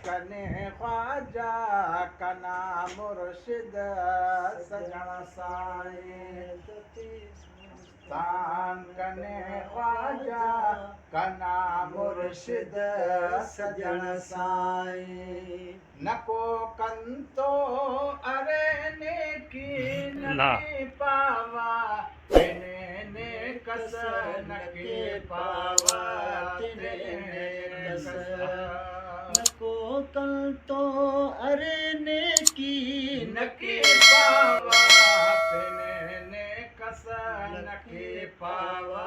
कने ख्वाजा कना मुर्शिद सजण साईं तान कने ख्वाजा कना मुर्शिद सजण साईं नको कंतो अरे नेकी नकी पावा ने कस नके पावा नको कंतो अरे नेकी नके पावा ने कस नके पावा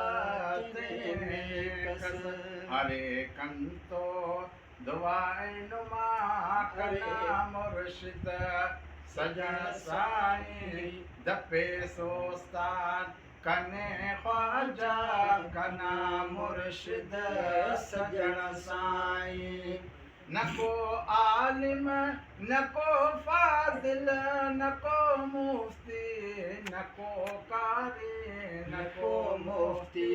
अरे कंतो दुआए नुमा कना मुर्शिद सजण साईं दपे सोस्तान कने ख्वाजा कना मुर्शिद सजण साईं नको आलिम नको फाजिल नको मुफ्ती नको कारी नको मुफ्ती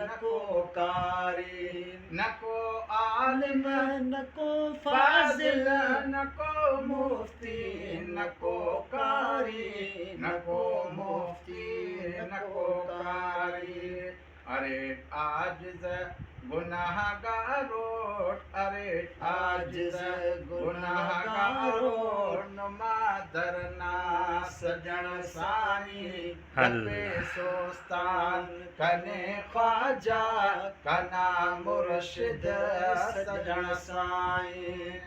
नको कारी नको आलिम नको फाजिल नको मुफ्ती नको कारी नको मुफ्ती नको कारी अरे आजिज़ गुनाहगारो अरे आजिज़ गुनाहगारो नुमा दरना सजण साईं दपे सोस्तान कने ख्वाजा कना मुर्शिद सजण साईं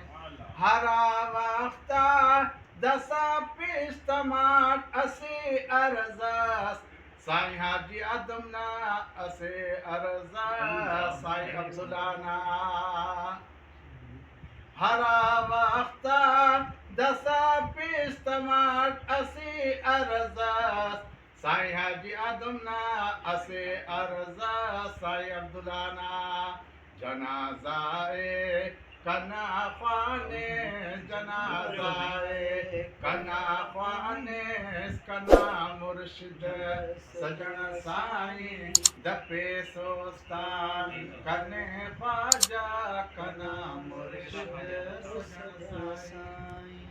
हरा वक्ता दसा पिस्तमाट असी अरज़ास साईं हाजी आदमना असे अर्जा साईं अब्दुल्लाना हरा वक्ता दसा पिस्तमाट असी अर्जा साईं हाजी आदमना असे अर्जा साईं अब्दुल्लाना जनाजाए कना ख्वाने जनाजाए कना ख्वाने कना मुर्शिद सजण साईं दपे सोस्तान कने ख्वाजा कना मुर्शिद सजण साईं।